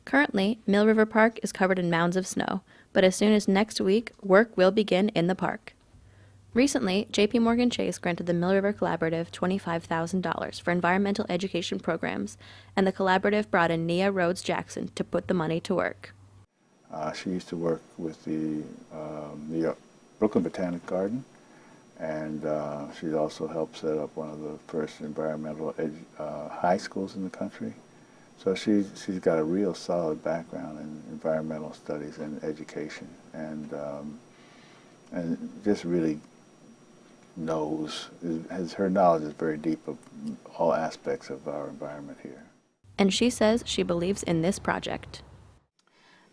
Currently, Mill River Park is covered in mounds of snow, but as soon as next week, work will begin in the park. Recently, JPMorgan Chase granted the Mill River Collaborative $25,000 for environmental education programs, and the collaborative brought in Nia Rhodes Jackson to put the money to work. She used to work with the New York Brooklyn Botanic Garden, and she's also helped set up one of the first environmental high schools in the country. So she's got a real solid background in environmental studies and education, and just really her knowledge is very deep of all aspects of our environment here. And she says she believes in this project.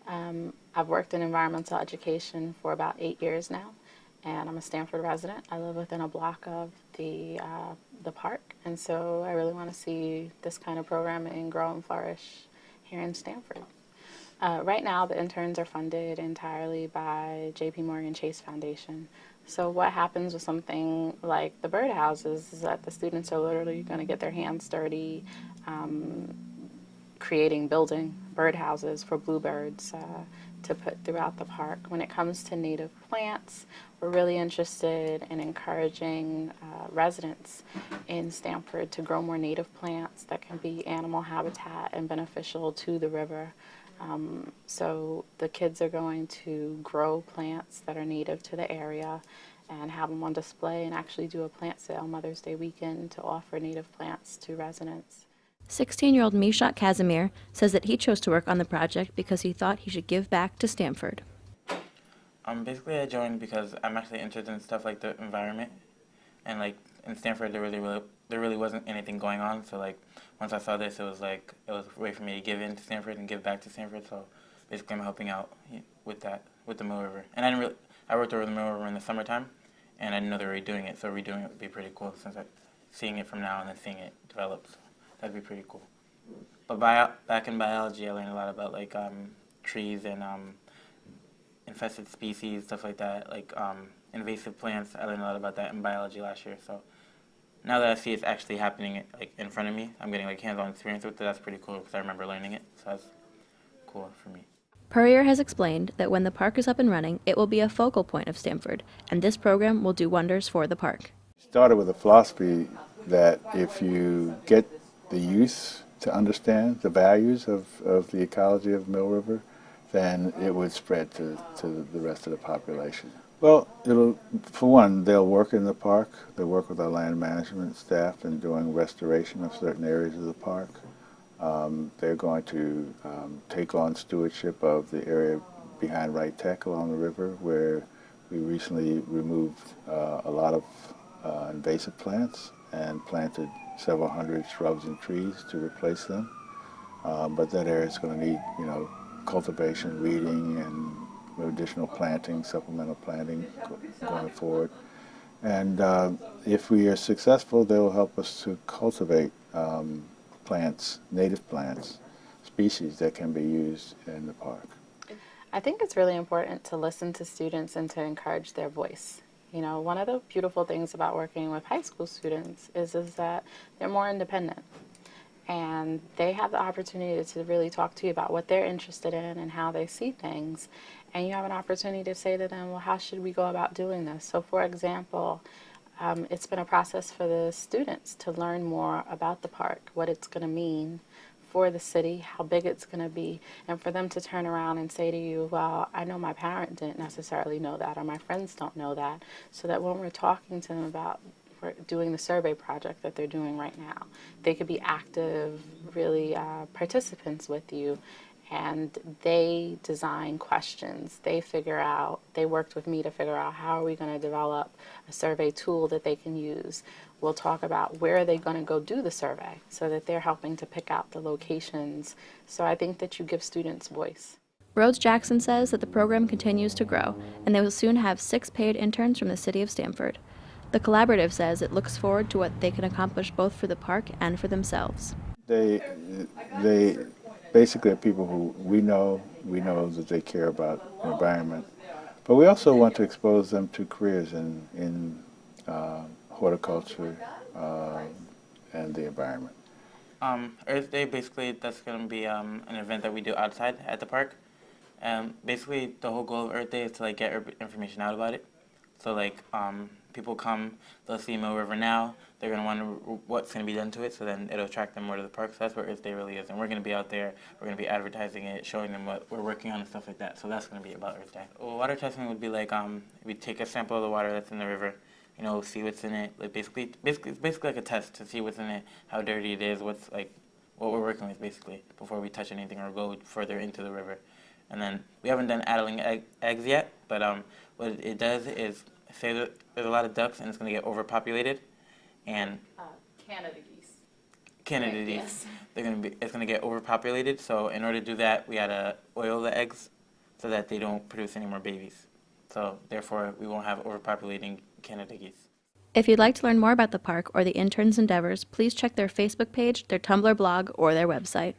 I've worked in environmental education for about 8 years now, and I'm a Stanford resident. I live within a block of the park, and so I really want to see this kind of programming grow and flourish here in Stanford. Right now, the interns are funded entirely by JPMorgan Chase Foundation. So what happens with something like the birdhouses is that the students are literally going to get their hands dirty building birdhouses for bluebirds to put throughout the park. When it comes to native plants, we're really interested in encouraging residents in Stanford to grow more native plants that can be animal habitat and beneficial to the river. So the kids are going to grow plants that are native to the area and have them on display and actually do a plant sale Mother's Day weekend to offer native plants to residents. 16-year-old Mishak Casimir says that he chose to work on the project because he thought he should give back to Stanford. Basically I joined because I'm actually interested in stuff like the environment, and like in Stanford there really wasn't anything going on, so like once I saw this it was a way for me to give in to Stanford and give back to Stanford, so basically I'm helping out with that, with the Mill River. And I worked over the Mill River in the summertime, and I didn't know they were redoing it, so redoing it would be pretty cool since I'm seeing it from now and then seeing it develop. So that'd be pretty cool. But back in biology I learned a lot about like trees and infested species, stuff like that, like invasive plants. I learned a lot about that in biology last year, so now that I see it's actually happening like in front of me, I'm getting like hands-on experience with it. That's pretty cool because I remember learning it, so that's cool for me. Purrier has explained that when the park is up and running, it will be a focal point of Stanford, and this program will do wonders for the park. Started with a philosophy that if you get the youth to understand the values of the ecology of Mill River, then it would spread to the rest of the population. Well, for one, they'll work in the park. They'll work with our land management staff in doing restoration of certain areas of the park. They're going to take on stewardship of the area behind Wright Tech along the river, where we recently removed a lot of invasive plants and planted several hundred shrubs and trees to replace them. But that area is going to need, cultivation, weeding, and additional planting, supplemental planting going forward. And if we are successful, they will help us to cultivate plants, native plants, species that can be used in the park. I think it's really important to listen to students and to encourage their voice. One of the beautiful things about working with high school students is that they're more independent. And they have the opportunity to really talk to you about what they're interested in and how they see things. And you have an opportunity to say to them, well, how should we go about doing this? So for example, it's been a process for the students to learn more about the park, what it's going to mean for the city, how big it's going to be, and for them to turn around and say to you, well, I know my parent didn't necessarily know that, or my friends don't know that, so that when we're talking to them about doing the survey project that they're doing right now, they could be active, really participants with you, and they design questions. They worked with me to figure out how are we going to develop a survey tool that they can use. We'll talk about where are they going to go do the survey so that they're helping to pick out the locations. So I think that you give students voice. Rhodes Jackson says that the program continues to grow, and they will soon have 6 paid interns from the city of Stanford. The collaborative says it looks forward to what they can accomplish both for the park and for themselves. They basically are people who we know that they care about the environment, but we also want to expose them to careers in horticulture and the environment. Earth Day, basically, that's going to be an event that we do outside at the park. Basically, the whole goal of Earth Day is to like get information out about it. So like people come, they'll see Mill River now. They're gonna wonder what's gonna be done to it. So then it'll attract them more to the park. So that's what Earth Day really is. And we're gonna be out there. We're gonna be advertising it, showing them what we're working on and stuff like that. So that's gonna be about Earth Day. Well, water testing would be like we take a sample of the water that's in the river. You know, see what's in it. Like it's basically like a test to see what's in it, how dirty it is, what's like what we're working with basically before we touch anything or go further into the river. And then we haven't done addling eggs yet, but what it does is say that there's a lot of ducks and it's going to get overpopulated, and Canada geese. Canada Right, geese, yes. it's going to get overpopulated. So in order to do that, we had to oil the eggs so that they don't produce any more babies. So therefore, we won't have overpopulating Canada geese. If you'd like to learn more about the park or the Interns' endeavors, please check their Facebook page, their Tumblr blog, or their website.